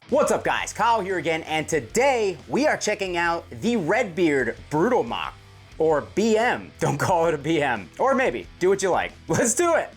What's up guys, Kyle here again, and today we are checking out the Redbeard Brutal Mack, or BM. Don't call it a BM, or maybe, do what you like. Let's do it.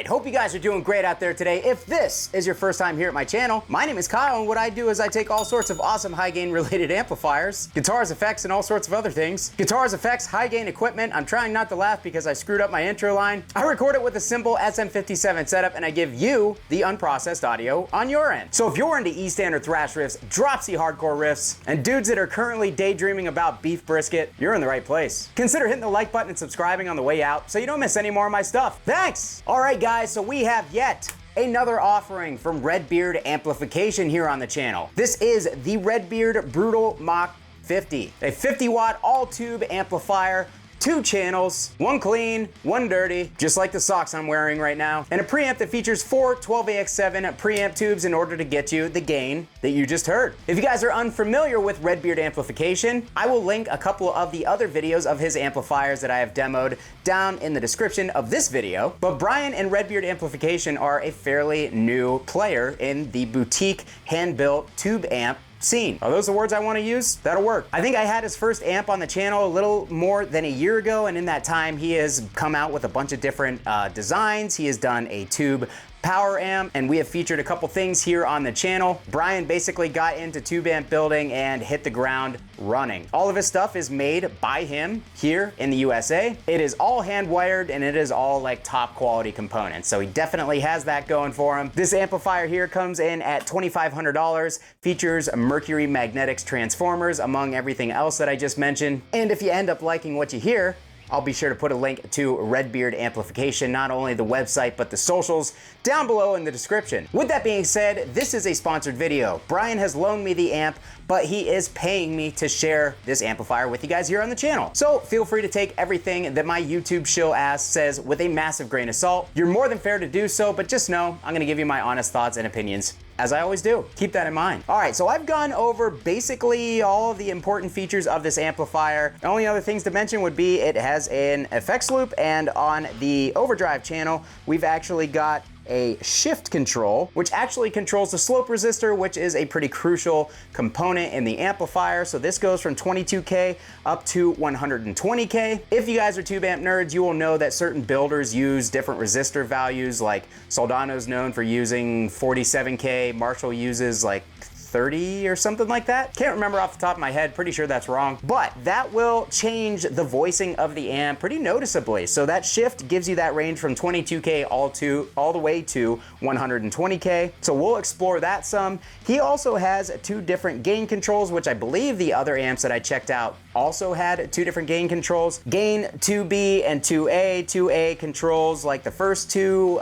Hope you guys are doing great out there today. If this is your first time here at my channel, my name is Kyle, and what I do is I take all sorts of awesome high gain related amplifiers, guitars, effects, and all sorts of other things. Guitars, effects, high gain equipment. I'm trying not to laugh because I screwed up my intro line. I record it with a simple SM57 setup, and I give you the unprocessed audio on your end. So if you're into E-standard thrash riffs, dropsy hardcore riffs, and dudes that are currently daydreaming about beef brisket, you're in the right place. Consider hitting the like button and subscribing on the way out so you don't miss any more of my stuff. Thanks! All right guys, so we have yet another offering from Redbeard Amplification here on the channel. This is the Redbeard Brutal Mack 50, a 50 watt all tube amplifier, 2 channels, 1 clean, 1 dirty, just like the socks I'm wearing right now, and a preamp that features 4 12AX7 preamp tubes in order to get you the gain that you just heard. If you guys are unfamiliar with Redbeard Amplification, I will link a couple of the other videos of his amplifiers that I have demoed down in the description of this video. But Brian and Redbeard Amplification are a fairly new player in the boutique hand-built tube amp scene. Are those the words I want to use? That'll work. I think I had his first amp on the channel a little more than a year ago, and in that time he has come out with a bunch of different designs. He has done a tube power amp, and we have featured a couple things here on the channel. Brian basically got into tube amp building and hit the ground running. All of his stuff is made by him here in the USA. It is all hand wired, and it is all like top quality components, so he definitely has that going for him. This amplifier here comes in at $2,500, features Mercury magnetics transformers among everything else that I just mentioned. And if you end up liking what you hear, I'll be sure to put a link to Redbeard Amplification, not only the website, but the socials down below in the description. With that being said, this is a sponsored video. Brian has loaned me the amp, but he is paying me to share this amplifier with you guys here on the channel. So feel free to take everything that my YouTube shill ass says with a massive grain of salt. You're more than fair to do so, but just know I'm gonna give you my honest thoughts and opinions, as I always do. Keep that in mind. All right, so I've gone over basically all of the important features of this amplifier. The only other things to mention would be it has an effects loop, and on the overdrive channel, we've actually got a shift control, which actually controls the slope resistor, which is a pretty crucial component in the amplifier. So this goes from 22K up to 120K. If you guys are tube amp nerds, you will know that certain builders use different resistor values, like Soldano's known for using 47K, Marshall uses like 30 or something like that. Can't remember off the top of my head, pretty sure that's wrong, but that will change the voicing of the amp pretty noticeably. So that shift gives you that range from 22K all the way to 120K. So we'll explore that some. He also has 2 different gain controls, which I believe the other amps that I checked out also had 2 different gain controls. Gain 2B and 2A. 2A controls like the first 2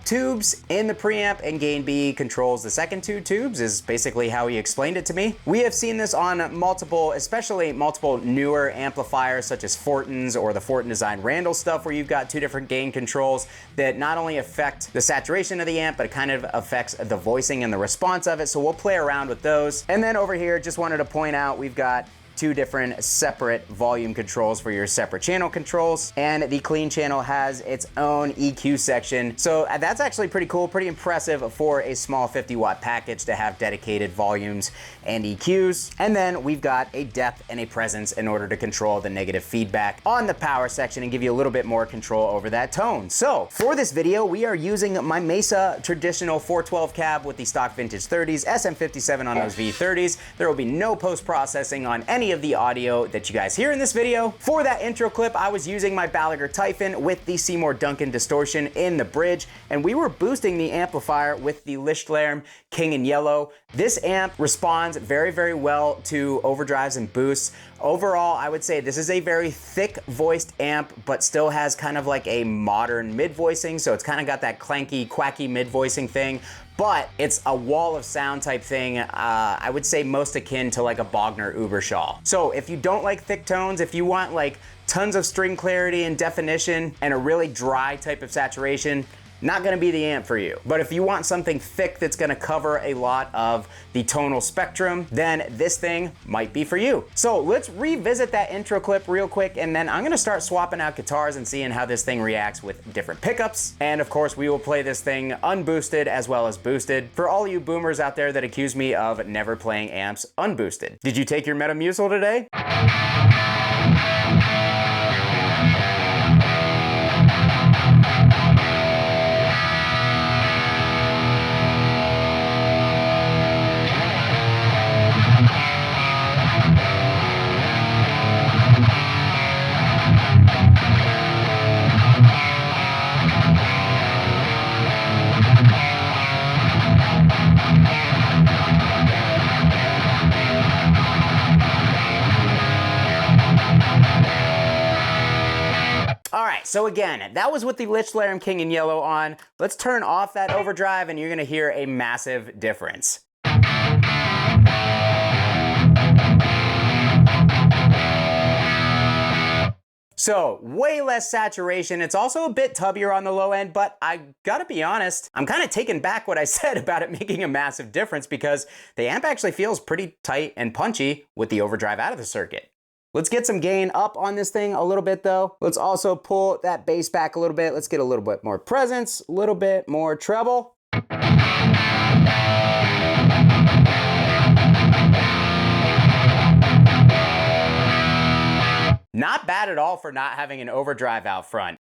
tubes in the preamp, and gain B controls the second 2 tubes, is basically how he explained it to me. We have seen this on multiple, especially multiple newer amplifiers such as Fortin's or the Fortin Design Randall stuff, where you've got 2 different gain controls that not only affect the saturation of the amp, but it kind of affects the voicing and the response of it. So we'll play around with those. And then over here, just wanted to point out, we've got 2 different separate volume controls for your separate channel controls, and the clean channel has its own EQ section. So that's actually pretty cool, pretty impressive for a small 50-watt package to have dedicated volumes and EQs. And then we've got a depth and a presence in order to control the negative feedback on the power section and give you a little bit more control over that tone. So for this video, we are using my Mesa traditional 412 cab with the stock vintage 30s, SM57 on those V30s. There will be no post-processing on any of the audio that you guys hear in this video. For that intro clip, I was using my Balaguer Typhon with the Seymour Duncan distortion in the bridge, and we were boosting the amplifier with the Lichtlerm King in Yellow. This amp responds very, very well to overdrives and boosts. Overall, I would say this is a very thick voiced amp, but still has kind of like a modern mid-voicing, so it's kind of got that clanky, quacky mid-voicing thing, but it's a wall of sound type thing. I would say most akin to like a Bogner Ubershaw. So if you don't like thick tones, if you want like tons of string clarity and definition and a really dry type of saturation, not gonna be the amp for you. But if you want something thick that's gonna cover a lot of the tonal spectrum, then this thing might be for you. So let's revisit that intro clip real quick, and then I'm gonna start swapping out guitars and seeing how this thing reacts with different pickups. And of course, we will play this thing unboosted as well as boosted for all you boomers out there that accuse me of never playing amps unboosted. Did you take your Metamucil today? So again, that was with the Lichtlerm King in Yellow on. Let's turn off that overdrive and you're gonna hear a massive difference. So way less saturation. It's also a bit tubbier on the low end, but I gotta be honest, I'm kind of taking back what I said about it making a massive difference because the amp actually feels pretty tight and punchy with the overdrive out of the circuit. Let's get some gain up on this thing a little bit though. Let's also pull that bass back a little bit. Let's get a little bit more presence, a little bit more treble. Not bad at all for not having an overdrive out front.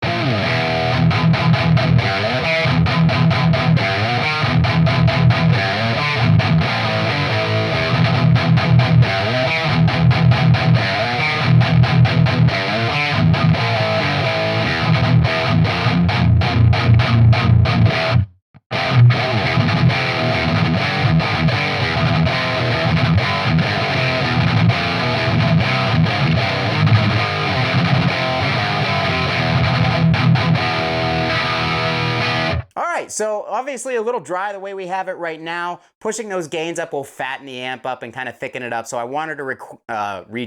So obviously a little dry the way we have it right now. Pushing those gains up will fatten the amp up and kind of thicken it up. So I wanted to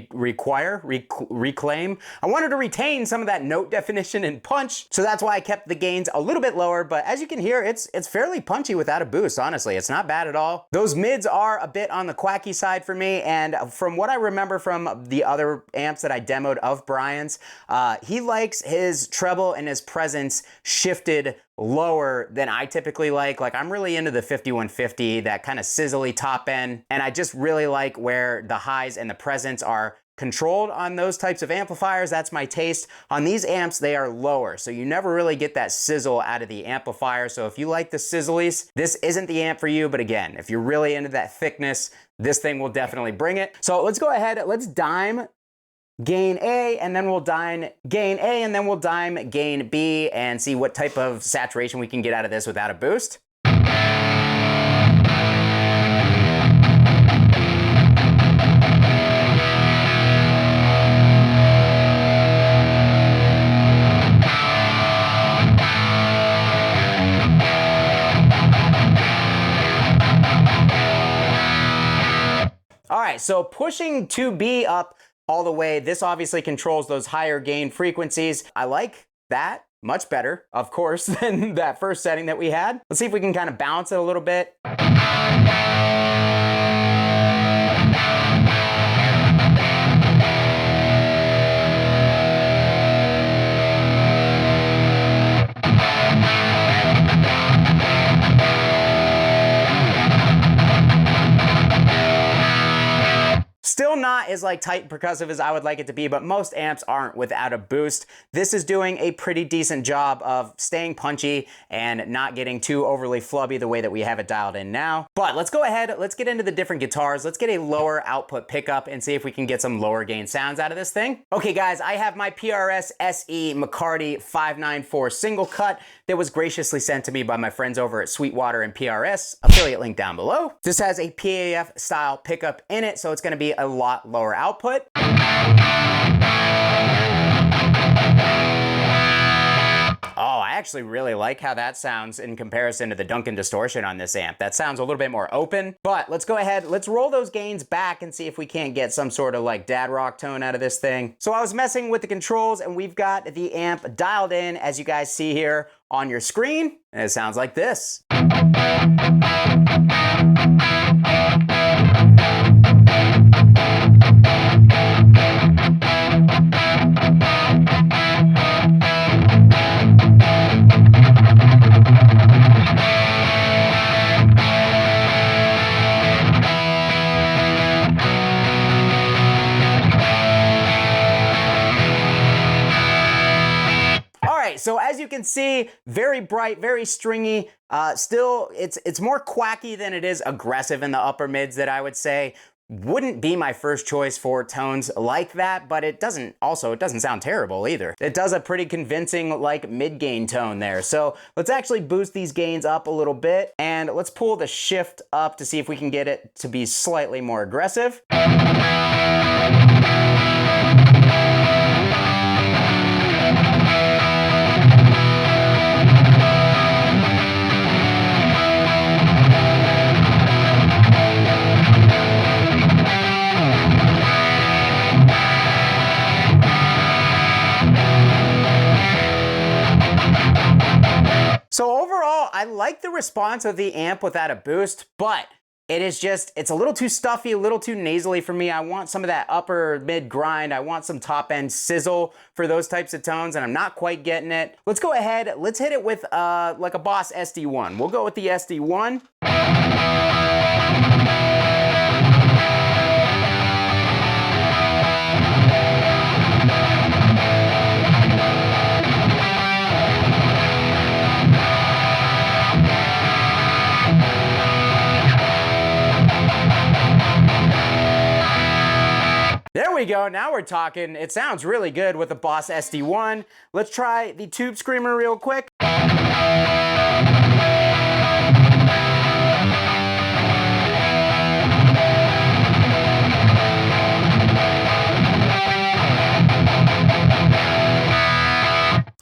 reclaim. I wanted to retain some of that note definition and punch. So that's why I kept the gains a little bit lower. But as you can hear, it's fairly punchy without a boost, honestly. It's not bad at all. Those mids are a bit on the quacky side for me. And from what I remember from the other amps that I demoed of Brian's, he likes his treble and his presence shifted lower than I typically like. Like I'm really into the 5150, that kind of sizzly top end. And I just really like where the highs and the presence are controlled on those types of amplifiers. That's my taste. On these amps, they are lower. So you never really get that sizzle out of the amplifier. So if you like the sizzlies, this isn't the amp for you. But again, if you're really into that thickness, this thing will definitely bring it. So let's go ahead, let's dime gain A, and then we'll dime gain A, and then we'll dime gain B and see what type of saturation we can get out of this without a boost. All right, so pushing 2B up all the way, this obviously controls those higher gain frequencies. I like that much better, of course, than that first setting that we had. Let's see if we can kind of balance it a little bit. not as like tight and percussive as I would like it to be, but most amps aren't without a boost. This is doing a pretty decent job of staying punchy and not getting too overly flubby the way that we have it dialed in now. But let's go ahead, let's get into the different guitars. Let's get a lower output pickup and see if we can get some lower gain sounds out of this thing. Okay guys, I have my PRS SE McCarty 594 single cut that was graciously sent to me by my friends over at Sweetwater and PRS, affiliate link down below. This has a PAF style pickup in it, so it's gonna be a lot lower output. Oh, I actually really like how that sounds in comparison to the Duncan distortion on this amp. That sounds a little bit more open, but let's go ahead, let's roll those gains back and see if we can't get some sort of like dad rock tone out of this thing. So I was messing with the controls and we've got the amp dialed in, as you guys see here on your screen, and it sounds like this. So as you can see, very bright, very stringy. Still, it's more quacky than it is aggressive in the upper mids that I would say. Wouldn't be my first choice for tones like that, but it doesn't sound terrible either. It does a pretty convincing like mid-gain tone there. So let's actually boost these gains up a little bit and let's pull the shift up to see if we can get it to be slightly more aggressive. So overall, I like the response of the amp without a boost, but it's a little too stuffy, a little too nasally for me. I want some of that upper mid grind. I want some top end sizzle for those types of tones, and I'm not quite getting it. Let's go ahead, let's hit it with like a Boss SD1. We'll go with the SD1. There we go, now we're talking. It sounds really good with the Boss SD1. Let's try the Tube Screamer real quick.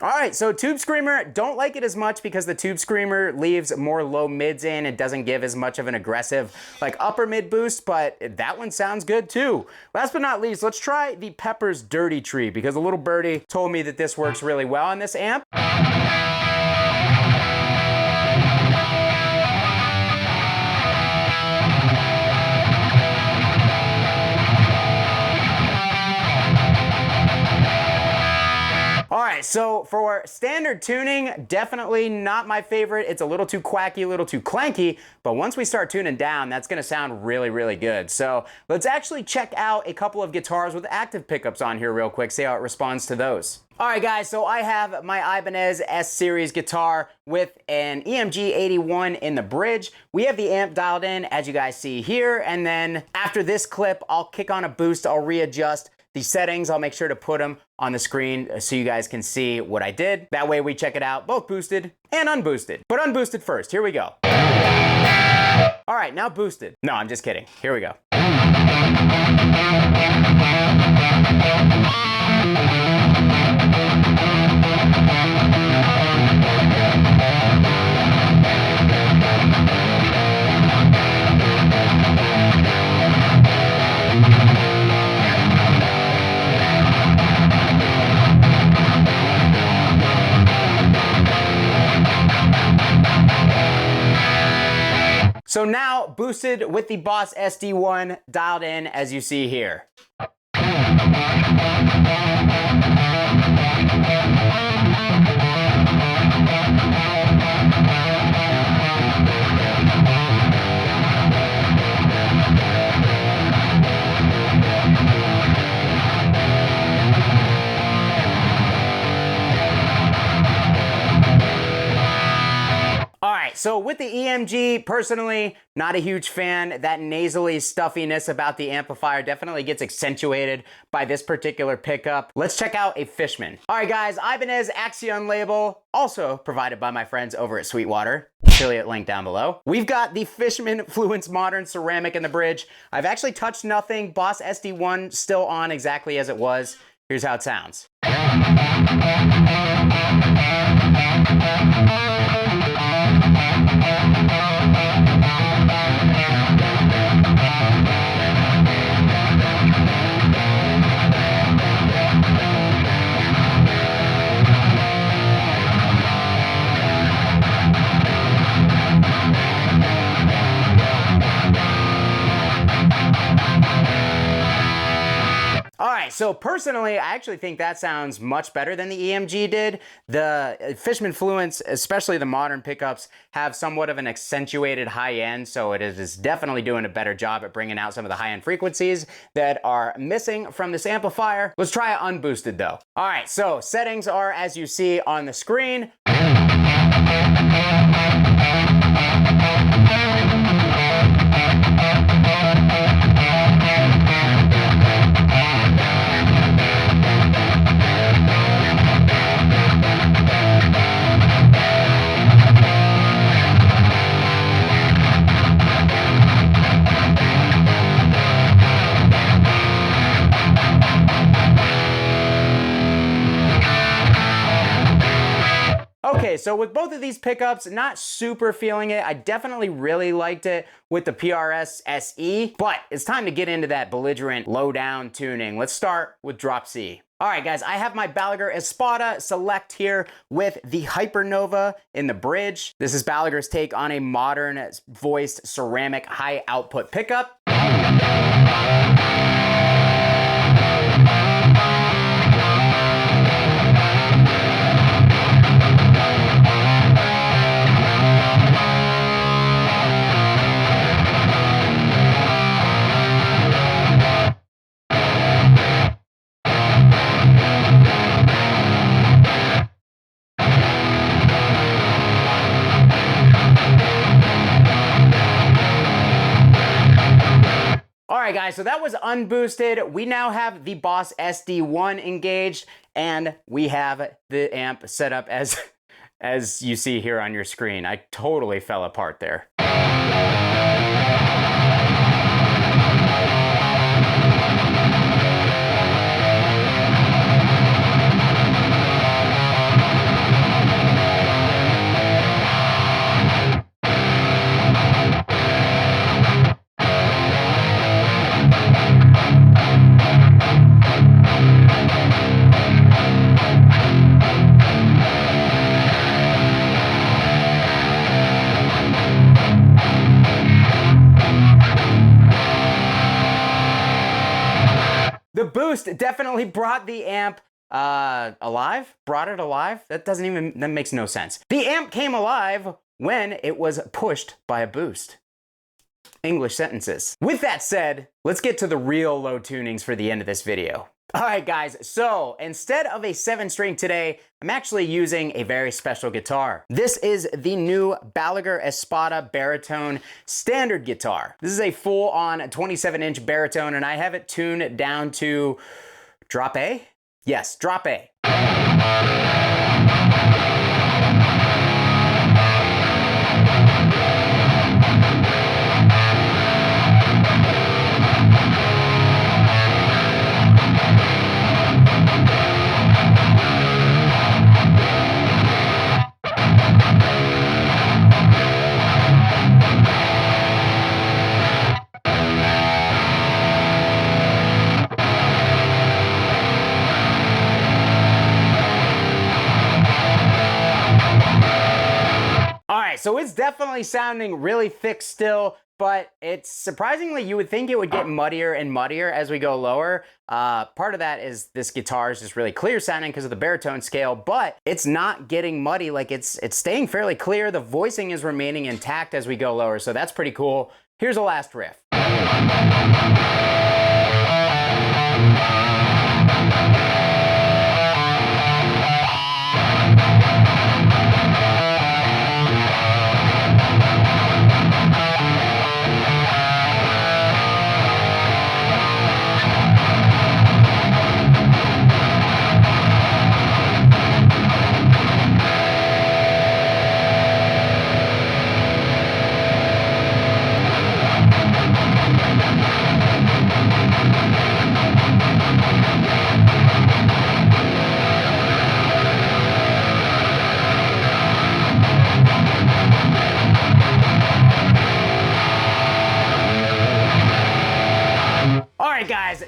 All right, so Tube Screamer, don't like it as much because the Tube Screamer leaves more low mids in. It doesn't give as much of an aggressive like upper mid boost, but that one sounds good too. Last but not least, let's try the Pepper's Dirty Tree because a little birdie told me that this works really well on this amp. All right, so for standard tuning, definitely not my favorite. It's a little too quacky, a little too clanky, but once we start tuning down, that's gonna sound really, really good. So let's actually check out a couple of guitars with active pickups on here real quick, see how it responds to those. All right guys, so I have my Ibanez S-Series guitar with an EMG 81 in the bridge. We have the amp dialed in, as you guys see here, and then after this clip, I'll kick on a boost, I'll readjust the settings. I'll make sure to put them on the screen so you guys can see what I did. That way we check it out, both boosted and unboosted. But unboosted first, here we go. All right, now boosted. No, I'm just kidding, here we go. So now boosted with the Boss SD1 dialed in as you see here. right, so with the EMG, personally, not a huge fan. That nasally stuffiness about the amplifier definitely gets accentuated by this particular pickup. Let's check out a Fishman. All right, guys, Ibanez Axion label, also provided by my friends over at Sweetwater. Affiliate link down below. We've got the Fishman Fluence Modern Ceramic in the bridge. I've actually touched nothing. Boss SD1 still on exactly as it was. Here's how it sounds. All right, so personally, I actually think that sounds much better than the EMG did. The Fishman Fluence, especially the modern pickups, have somewhat of an accentuated high end, so it is definitely doing a better job at bringing out some of the high end frequencies that are missing from this amplifier. Let's try it unboosted though. All right, so settings are as you see on the screen. Okay, so with both of these pickups, not super feeling it. I definitely really liked it with the PRS SE, but it's time to get into that belligerent low-down tuning. Let's start with drop C. All right, guys, I have my Balaguer Espada Select here with the Hypernova in the bridge. This is Balaguer's take on a modern voiced ceramic high output pickup. Alright guys, so that was unboosted. We now have the Boss SD1 engaged, and we have the amp set up as you see here on your screen. I totally fell apart there. The boost definitely brought the amp alive? Brought it alive? That makes no sense. The amp came alive when it was pushed by a boost. English sentences. With that said, let's get to the real low tunings for the end of this video. All right, guys, so instead of a 7-string today, I'm actually using a very special guitar. This is the new Balaguer Espada Baritone standard guitar. This is a full-on 27-inch baritone, and I have it tuned down to drop A? Yes, drop A. So it's definitely sounding really thick still, but it's surprisingly, you would think it would get muddier and muddier as we go lower. Part of that is this guitar is just really clear sounding because of the baritone scale, but it's not getting muddy. Like it's staying fairly clear. The voicing is remaining intact as we go lower, so that's pretty cool. Here's a last riff.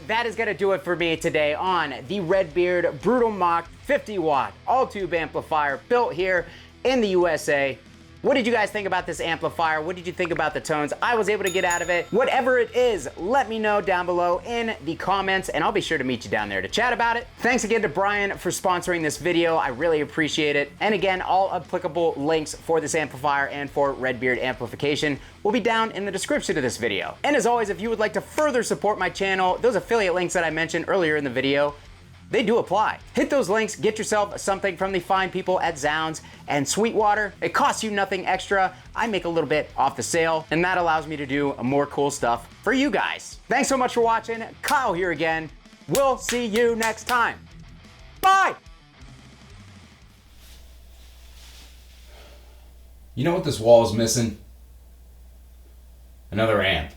that is gonna do it for me today on the Redbeard Brutal Mack 50 watt all tube amplifier built here in the USA. What did you guys think about this amplifier? What did you think about the tones I was able to get out of it? Whatever it is, let me know down below in the comments, and I'll be sure to meet you down there to chat about it. Thanks again to Brian for sponsoring this video. I really appreciate it. And again, all applicable links for this amplifier and for Redbeard Amplification will be down in the description of this video. And as always, if you would like to further support my channel, those affiliate links that I mentioned earlier in the video, they do apply. Hit those links, get yourself something from the fine people at Zounds and Sweetwater. It costs you nothing extra. I make a little bit off the sale, and that allows me to do more cool stuff for you guys. Thanks so much for watching. Kyle here again. We'll see you next time. Bye! You know what this wall is missing? Another amp.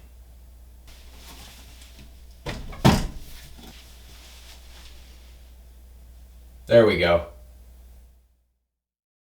There we go.